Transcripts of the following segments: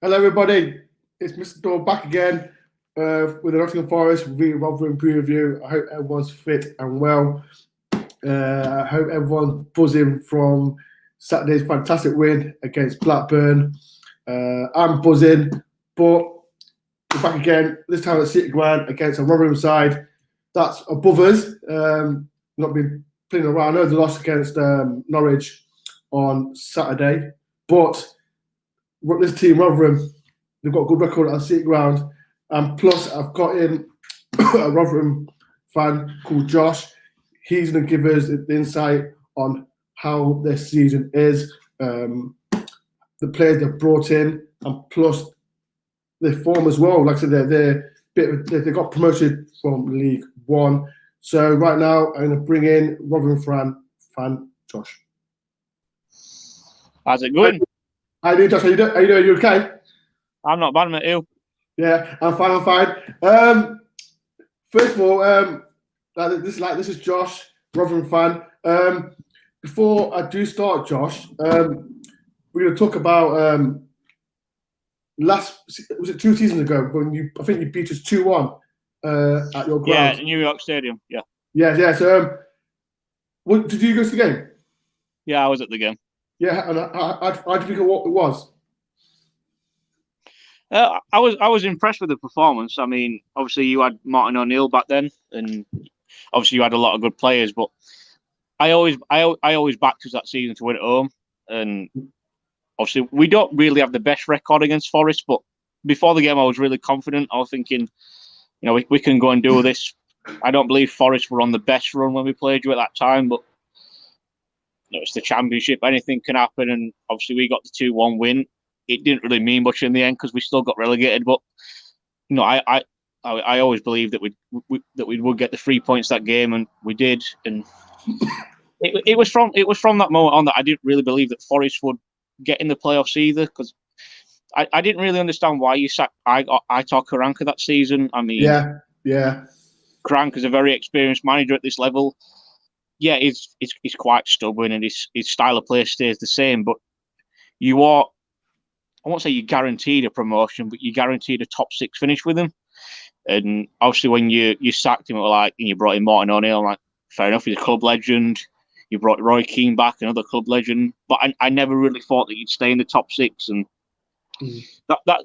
Hello, everybody. It's Mr. Dore back again with the Nottingham Forest Rotherham preview. I hope everyone's fit and well. I hope everyone's buzzing from Saturday's fantastic win against Blackburn. I'm buzzing, but we're back again, this time at City Ground against a Rotherham side that's above us. Not been playing around. I know they lost against Norwich on Saturday, but this team, Rotherham, they've got a good record at City Ground. And plus, I've got in a Rotherham fan called Josh. He's going to give us the insight on how their season is, the players they've brought in, and plus their form as well. Like I said, they got promoted from League One. So right now, I'm going to bring in Rotherham fan Josh. How's it going? How you doing, Josh? How you doing? Are you okay? I'm not bad, mate. You? Yeah, I'm fine. First of all, this is Josh, Rotherham fan. Before I do start, Josh, we're going to talk about was it 2 seasons ago when I think you beat us 2-1 at your ground? Yeah, New York Stadium. Yeah. Yeah. So, did you go to the game? Yeah, I was at the game. Yeah, and how do you think it was? I was impressed with the performance. I mean, obviously you had Martin O'Neill back then, and obviously you had a lot of good players. But I always backed us that season to win at home, and obviously we don't really have the best record against Forest. But before the game, I was really confident. I was thinking, we can go and do this. I don't believe Forest were on the best run when we played you at that time, but it's the Championship. Anything can happen, and obviously we got the 2-1 win. It didn't really mean much in the end because we still got relegated. But I always believed that we would get the 3 points that game, and we did. And it was from that moment on that I didn't really believe that Forest would get in the playoffs either, because I didn't really understand why you sacked Aitor Karanka that season. I mean, yeah. Karanka's a very experienced manager at this level. Yeah, he's quite stubborn, and his style of play stays the same. But you are, I won't say you guaranteed a promotion, but you guaranteed a top 6 finish with him. And obviously, when you sacked him, and you brought in Martin O'Neill, I'm like, fair enough, he's a club legend. You brought Roy Keane back, another club legend. But I never really thought that you'd stay in the top 6. And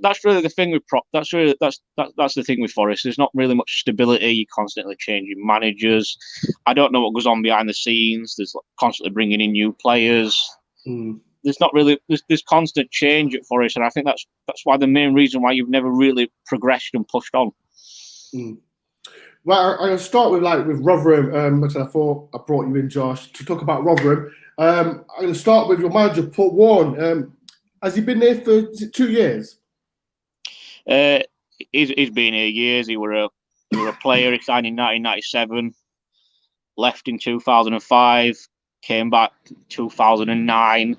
that's really the thing with that's the thing with Forest. There's not really much stability. You're constantly changing managers. I don't know what goes on behind the scenes. There's constantly bringing in new players. There's not really there's constant change at Forest, and I think that's why the main reason why you've never really progressed and pushed on. Well, I'm going to start with Rotherham, which I thought I brought you in, Josh, to talk about Rotherham. I'm going to start with your manager, Paul Warren. Has he been there for 2 years? He's been here years. He were a player. He signed in 1997, left in 2005, came back in 2009,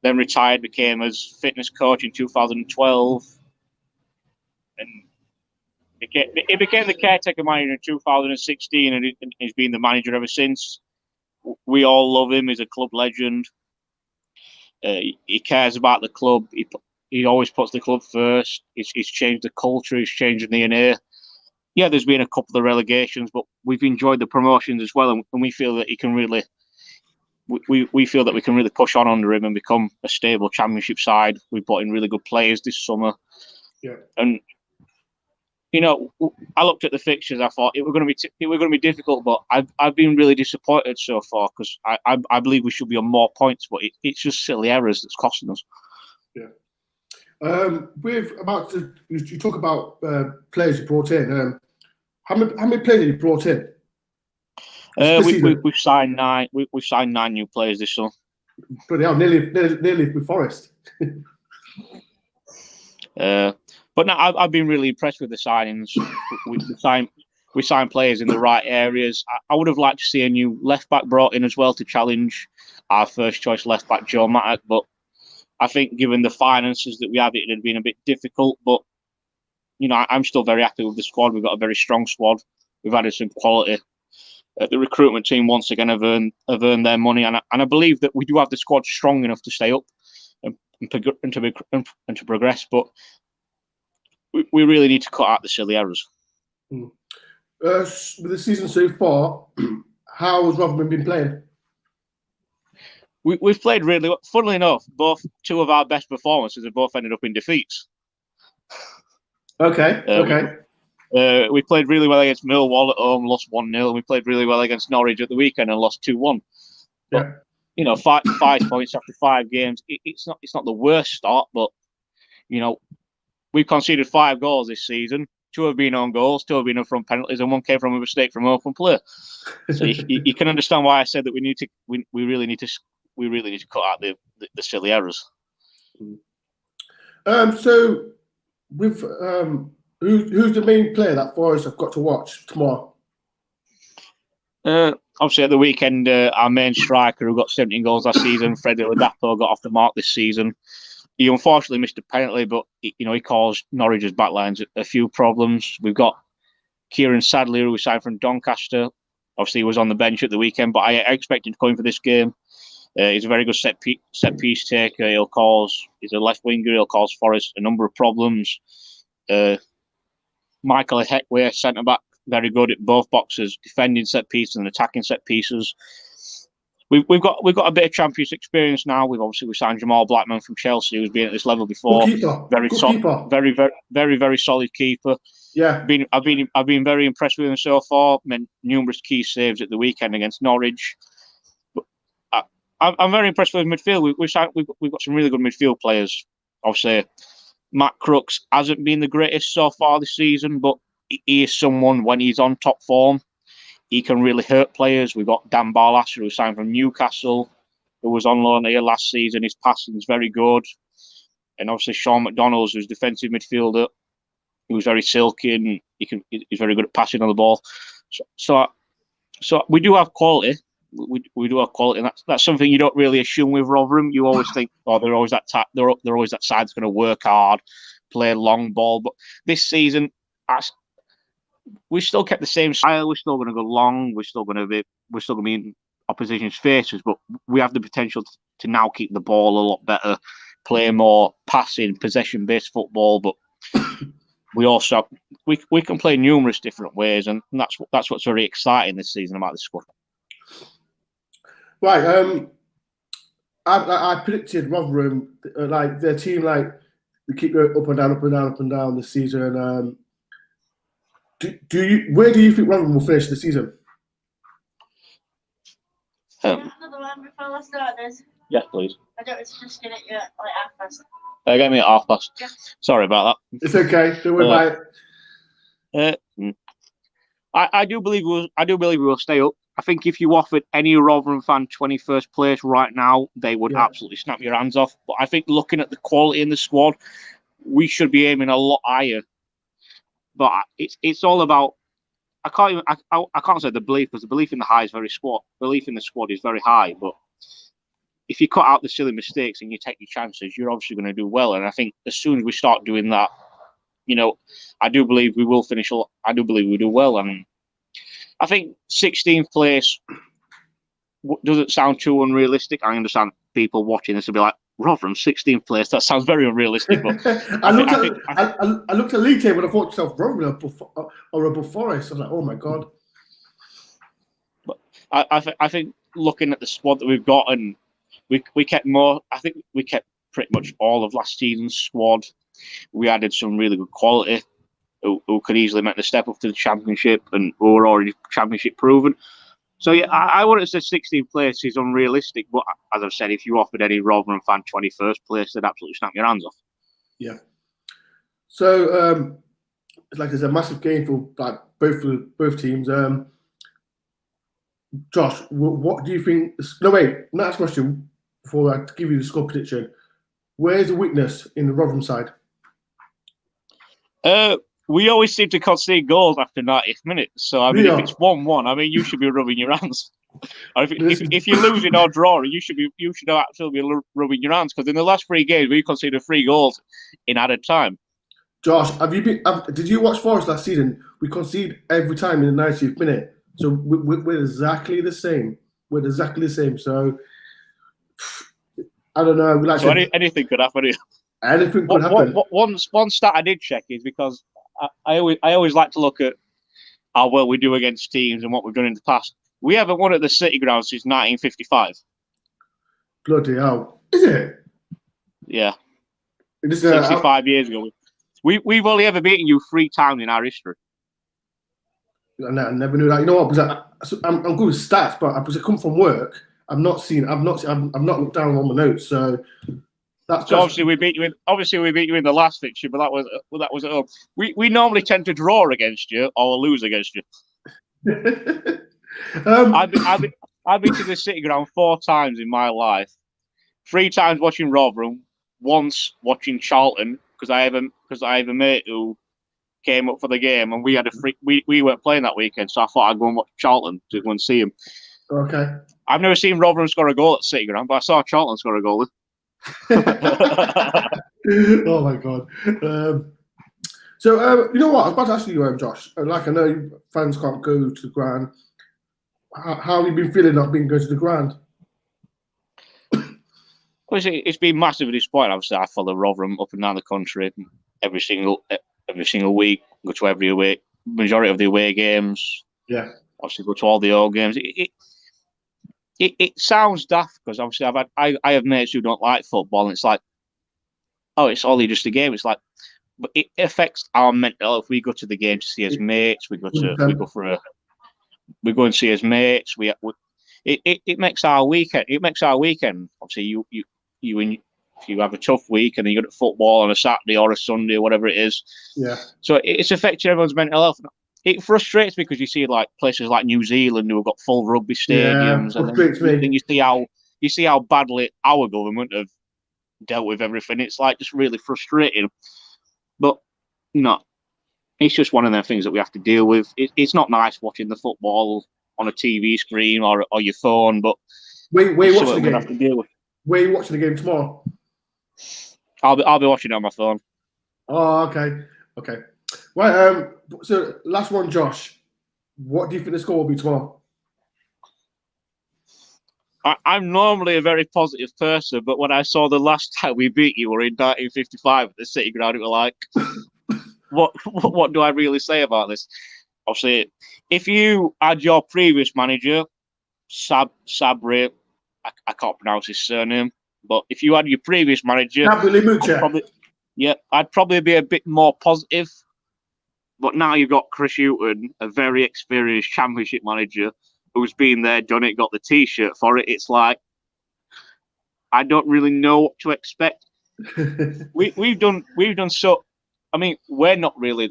then retired, became as fitness coach in 2012, and he became the caretaker manager in 2016, and he's been the manager ever since. We all love him. He's a club legend. He cares about the club. He always puts the club first. He's changed the culture. He's changed the DNA. Yeah, there's been a couple of relegations, but we've enjoyed the promotions as well, and we feel that he can really. We feel that we can really push on under him and become a stable Championship side. We've brought in really good players this summer. Yeah. And I looked at the fixtures. I thought it were going to be difficult, but I've been really disappointed so far, because I believe we should be on more points, but it's just silly errors that's costing us. Yeah. You talk about players you brought in. How many players have you brought in? We've signed 9. We've signed 9 new players this summer. Pretty hell, nearly with Forest. But no, I've been really impressed with the signings. We signed players in the right areas. I would have liked to see a new left back brought in as well to challenge our first choice left back, Joe Mattock. But I think given the finances that we have, it had been a bit difficult. But I'm still very happy with the squad. We've got a very strong squad. We've added some quality. The recruitment team once again have earned their money, and I believe that we do have the squad strong enough to stay up. and to progress. But we really need to cut out the silly errors. With the season so far, how has Rotherham been playing? We've played really well. Funnily enough, two of our best performances have both ended up in defeats. Okay. We played really well against Millwall at home, lost 1-0. We played really well against Norwich at the weekend and lost 2-1. But, Yeah. 5 points after 5 games. It's not the worst start, but, we've conceded 5 goals this season. 2 have been on goals, 2 have been from penalties, and 1 came from a mistake from open play. So you can understand why I said that we really need to cut out the silly errors. So with who's the main player that Forest have got to watch tomorrow? Obviously, at the weekend, our main striker who got 17 goals last season, Freddie Ladapo, got off the mark this season. He unfortunately missed a penalty, but he caused Norwich's backlines a few problems. We've got Kieran Sadler, who we signed from Doncaster. Obviously, he was on the bench at the weekend, but I expect him to come in for this game. He's a very good set piece taker. He's a left winger. He'll cause Forest a number of problems. Michael Heckway, centre back, very good at both boxes, defending set pieces and attacking set pieces. We've got a bit of Championship experience now. We signed Jamal Blackman from Chelsea, who's been at this level before. Very very solid keeper. Yeah, I've been very impressed with him so far. Made numerous key saves at the weekend against Norwich. But I'm very impressed with his midfield. We've got some really good midfield players. Obviously, Matt Crooks hasn't been the greatest so far this season, but he is someone when he's on top form, he can really hurt players. We've got Dan Barlasser, who signed from Newcastle, who was on loan here last season. His passing is very good. And obviously Sean McDonald's, who's defensive midfielder, who's very silky and he's very good at passing on the ball. So we do have quality. We do have quality, and that's something you don't really assume with Rotherham. You always think, they're always that side that's going to work hard, play long ball. But this season, we still kept the same style. We're still going to go long. We're still going to be in opposition's faces. But we have the potential to now keep the ball a lot better, play more passing, possession-based football. But we also we can play numerous different ways, and that's what's very exciting this season about the squad. Right. I predicted Rotherham, like their team, like they keep going up and down, up and down, up and down this season. Where do you think Rotherham will finish the season? Another one before I start this. Yes, please. I don't want to just get it yet, like half past. Get me at half past. Yeah. Sorry about that. It's okay. Don't worry about it. I do believe we will stay up. I think if you offered any Rotherham fan 21st place right now, they would absolutely snap your hands off. But I think looking at the quality in the squad, we should be aiming a lot higher. But it's all about. I can't say the belief, because the belief in the high is very squad. Belief in the squad is very high. But if you cut out the silly mistakes and you take your chances, you're obviously going to do well. And I think as soon as we start doing that, I do believe we will finish. I do believe we do well. And I think 16th place doesn't sound too unrealistic. I understand people watching this will be like, Rotherham 16th place. That sounds very unrealistic. But I looked at league table and I thought to myself, Rotherham or above Forest. I was like, oh my god. But I think looking at the squad that we've got, and we kept more. I think we kept pretty much all of last season's squad. We added some really good quality who could easily make the step up to the Championship and who were already Championship proven. So yeah, I wouldn't say 16th place is unrealistic, but as I've said, if you offered any Rotherham fan 21st place, they'd absolutely snap your hands off. Yeah. So like there's a massive game for like both teams. Josh, what do you think? No, wait. Next question before I give you the score prediction. Where's the weakness in the Rotherham side? We always seem to concede goals after 90th minutes. So, I mean, if it's 1-1, you should be rubbing your hands. Or if you're losing or drawing, you should actually be rubbing your hands, because in the last 3 games, we conceded 3 goals in added time. Josh, did you watch Forest last season? We concede every time in the 90th minute. So we're exactly the same. So I don't know. Like So anything could happen. anything could happen. One stat I did check is because I always like to look at how well we do against teams and what we've done in the past. We haven't won at the City Ground since 1955. Bloody hell. Is it? Yeah. It is, 65 years ago. We've only ever beaten you 3 times in our history. I never knew that. You know what? Because I'm good with stats, but because I come from work, I've not looked down on my notes. So that's obviously we beat you in the last fixture, but that was at home. We normally tend to draw against you or lose against you. I've been to the City Ground 4 times in my life. 3 times watching Rotherham, once watching Charlton because I have a mate who came up for the game and we had we weren't playing that weekend, so I thought I'd go and watch Charlton to go and see him. Okay. I've never seen Rotherham score a goal at City Ground, but I saw Charlton score a goal. Oh my god. So you know what? I was about to ask you, Josh. Like I know fans can't go to the ground. How have you been feeling not being going to the ground? Well, it's been massively disappointing. Obviously, I follow Rotherham up and down the country every single week. Go to every away, majority of the away games. Yeah. Obviously, go to all the home games. It sounds daft because obviously I have mates who don't like football, and it's like, oh, it's only just a game. It's like, but it affects our mental health. We go to the game to see his mates. We go and see his mates. It makes our weekend. It makes our weekend. Obviously, if you have a tough week and then you go to football on a Saturday or a Sunday or whatever it is. Yeah. So it's affecting everyone's mental health. It frustrates me because you see like places like New Zealand who have got full rugby stadiums, and then you see how badly our government have dealt with everything. It's like just really frustrating. But it's just one of them things that we have to deal with. It's not nice watching the football on a TV screen or your phone, but where you watching the game? Have to deal with. Where are you watching the game tomorrow? I'll be watching it on my phone. Oh, okay. Right. So last one, Josh. What do you think the score will be tomorrow? I'm normally a very positive person, but when I saw the last time we beat you were in 1955 at the City Ground, it was like, what do I really say about this? Obviously, if you had your previous manager, Sabri, I can't pronounce his surname, but if you had your previous manager, I'd probably be a bit more positive. But now you've got Chris Hughton, a very experienced Championship manager who's been there, done it, got the T-shirt for it. It's like, I don't really know what to expect. We've done so. I mean, we're not really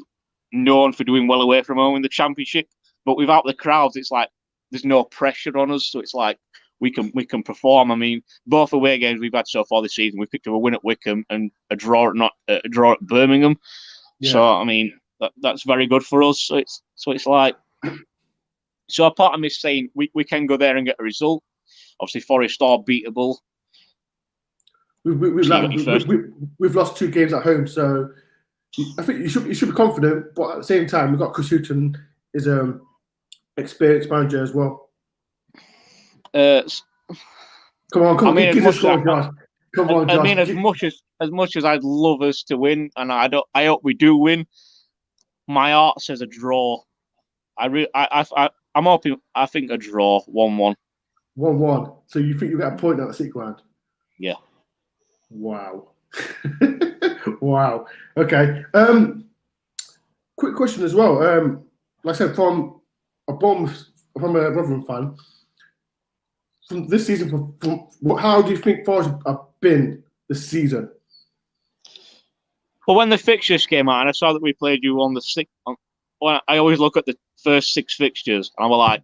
known for doing well away from home in the Championship, but without the crowds, it's like there's no pressure on us. So it's like we can perform. I mean, both away games we've had so far this season, we picked up a win at Wickham and a draw at Birmingham. Yeah. So I mean, that's very good for us. So it's like, so a part of me is saying we can go there and get a result. Obviously, Forest are beatable. We've lost 2 games at home, so I think you should be confident. But at the same time, we've got Chris Hughton is an experienced manager as well. Come on! I mean, Come on, Josh. I mean, as much as I'd love us to win, and I hope we do win. My heart says a draw. I'm hoping. I think a draw, 1-1. 1-1. So you think you get a point at the City Ground? Yeah. Wow. Wow. Okay. Quick question as well. Like I said, from a Rotherham fan, from this season, how do you think Forest have been this season? Well, when the fixtures came out and I saw that we played you on the 6th, I always look at the first 6 fixtures and I was like,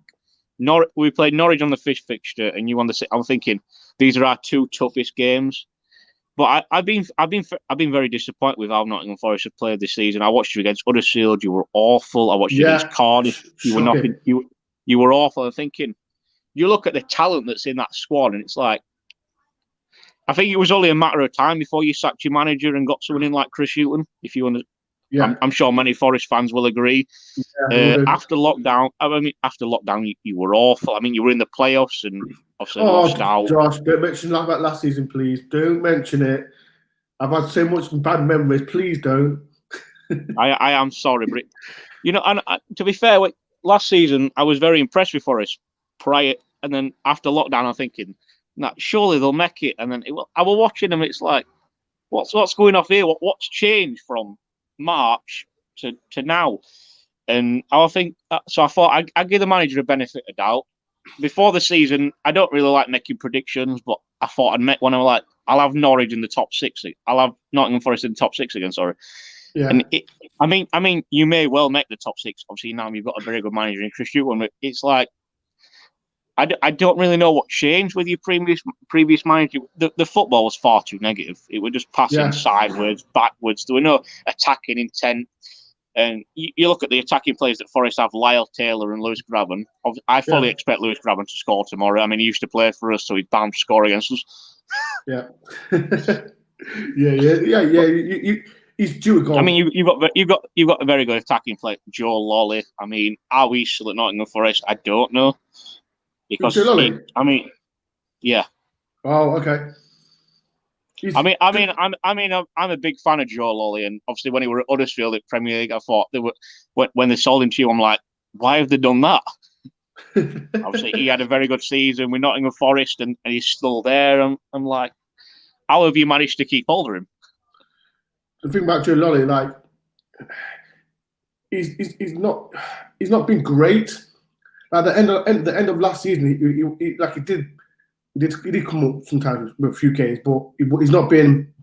we played Norwich on the 5th fixture and you on the 6th. I'm thinking these are our 2 toughest games. But I've been very disappointed with how Nottingham Forest have played this season. I watched you against Huddersfield. You were awful. I watched you against Cardiff. You were awful. I'm thinking, you look at the talent that's in that squad, and it's like, I think it was only a matter of time before you sacked your manager and got someone in like Chris Hughton. If you want to, Yeah. I'm sure many Forest fans will agree. Yeah, After lockdown, you were awful. I mean, you were in the playoffs and obviously lost out. Josh, don't mention like that last season, please. Don't mention it. I've had so much bad memories. Please don't. I am sorry, but and to be fair, last season I was very impressed with Forest prior, and then after lockdown, I'm thinking, nah, surely they'll make it. And then I was watching them. It's like, what's going off here? What's changed from March to now? And I think so. I thought I'd give the manager a benefit of doubt. Before the season, I don't really like making predictions, but I thought I'd make one. I'm like, I'll have Norwich in the top 6. I'll have Nottingham Forest in the top 6 again. Sorry. Yeah. And I mean, you may well make the top 6. Obviously, now you've got a very good manager in Chris Hughton. But it's like I don't really know what changed with your previous manager. The football was far too negative. It was just passing sideways, backwards. There were no attacking intent. And you look at the attacking players that Forest have: Lyle Taylor and Lewis Graben. I fully expect Lewis Graben to score tomorrow. I mean, he used to play for us, so he's bound to score against us. Yeah. yeah. He's due a goal. I mean, you've got a very good attacking player, Joe Lolly. I mean, are we still at Nottingham Forest? I don't know because Joe Lolly? Yeah. Oh, okay. I'm a big fan of Joe Lolly, and obviously when he were at Huddersfield at Premier League, I thought when they sold him to you, I'm like, why have they done that? Obviously, he had a very good season with Nottingham Forest, and he's still there. I'm like, how have you managed to keep hold of him? The thing about Joe Lolly, like, he's not been great. At the end of last season, he did come up sometimes with a few games, but he's not been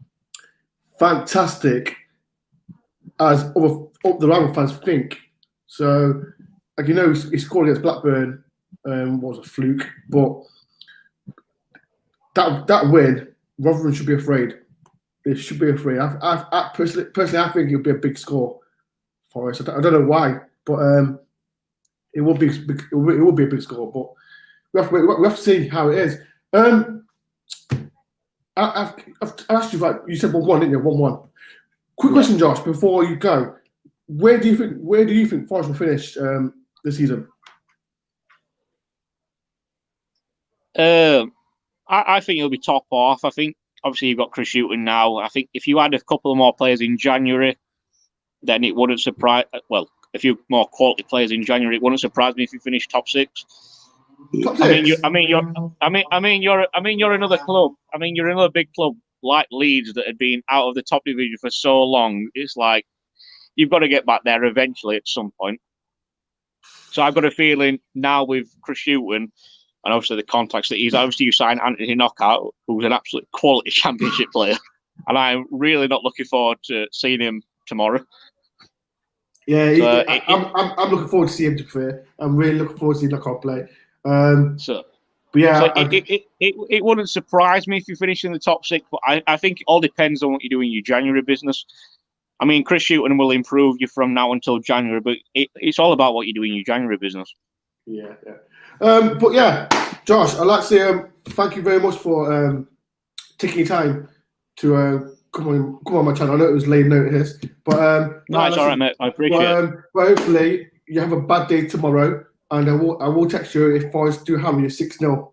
fantastic as the rival fans think. So, like, he scored against Blackburn, was a fluke, but that win, Rotherham should be afraid. They should be afraid. I personally, I think it'll be a big score for us. I don't know why, but it will be a big score. But we have to see how it is. I've asked you, like, you said 1-1, didn't you? 1-1. Quick question, Josh, before you go. Where do you think Forest will finish this season? I think it'll be top half. I think obviously you've got Chris Hughton now. I think if you had a couple of more players in January, then it wouldn't surprise. Well, a few more quality players in January, it wouldn't surprise me if you finished top 6. Top 6? You're another club. I mean, you're another big club like Leeds that had been out of the top division for so long. It's like you've got to get back there eventually at some point. So I've got a feeling now with Chris Hughton and obviously the contacts that he's obviously you signed Anthony Knockout, who's an absolute quality championship player, and I'm really not looking forward to seeing him tomorrow. Yeah, so I'm looking forward to seeing him. To be fair, I'm really looking forward to seeing Knockout play. It wouldn't surprise me if you finish in the top 6, but I think it all depends on what you do in your January business. I mean, Chris Hughton will improve you from now until January, but it's all about what you do in your January business. Yeah. But yeah, Josh, I'd like to say thank you very much for taking your time to come on my channel. I know it was late notice, but no, it's all right, mate. I appreciate it. But hopefully you have a bad day tomorrow, and I will text you if Forest do hammer you 6-0.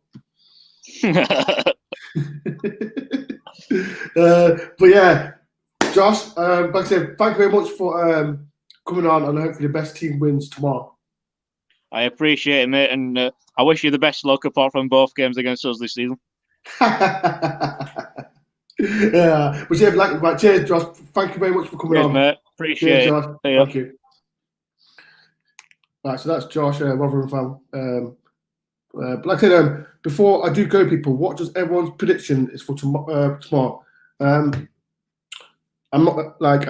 But yeah, Josh, like I said, thank you very much for coming on, and hopefully the best team wins tomorrow. I appreciate it, mate, and I wish you the best luck apart from both games against us this season. Yeah, but yeah, cheers, Josh. Thank you very much for coming on, mate. Appreciate it. Josh. Thank you. Right, so that's Josh, Rotherham fan. But like I said, before I do go, people, what does everyone's prediction is for tomorrow? I'm not like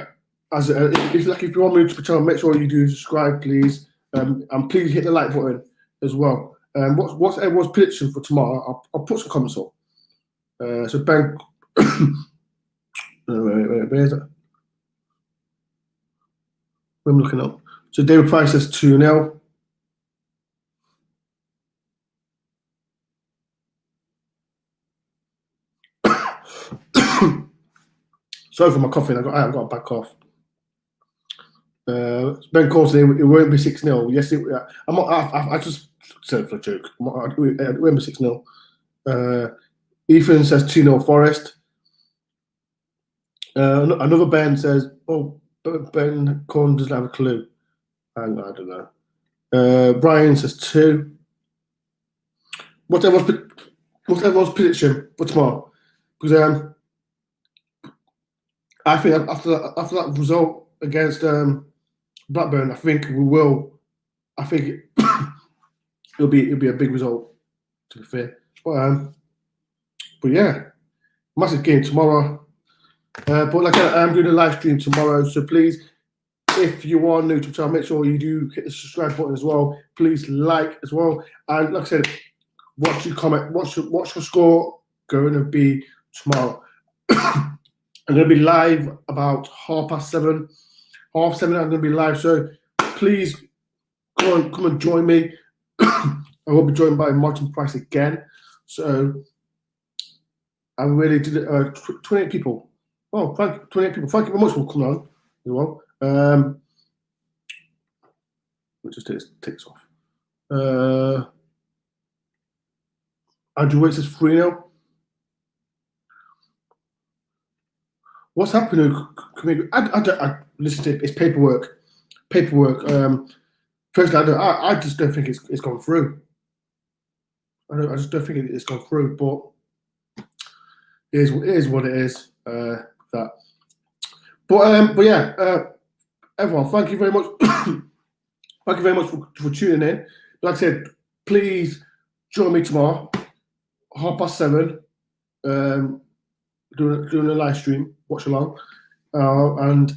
if you want me to channel, make sure you do subscribe, please. And please hit the like button as well. What's everyone's prediction for tomorrow? I'll put some comments up. So Ben, where is that? I'm looking up. So David Price says 2-0. Sorry for my coughing. I've got a bad cough. Ben Cole said it won't be 6-0. Yes, I just said for a joke. It won't be 6-0. Ethan says 2-0 Forest. Another Ben says, "Oh, Ben Corn doesn't have a clue." I don't know. Brian says 2. What's everyone's prediction for tomorrow? Because I think after that result against Blackburn, I think we will. I think it'll be a big result. To be fair, but yeah, massive game tomorrow. But like I'm doing a live stream tomorrow, so please, if you are new to the channel, make sure you do hit the subscribe button as well. Please like as well, and like I said, what's your comment? What's your score going to be tomorrow? I'm going to be live about 7:30. 7:30 I'm going to be live, so please come and join me. I will be joined by Martin Price again. So I really did 28 people. Oh, 28 people. Thank you very much for coming on as well. We'll just take this off. Andrew Waite says 3-0. What's happening? I listen to it. It's paperwork. Personally, I just don't think it's gone through. I just don't think it's gone through. But it is what it is. But yeah, everyone, thank you very much. Thank you very much for tuning in. Like I said, please join me tomorrow, 7:30. Doing a live stream, watch along, and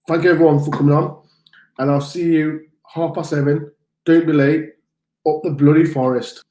thank you everyone for coming on. And I'll see you 7:30. Don't be late. Up the bloody forest.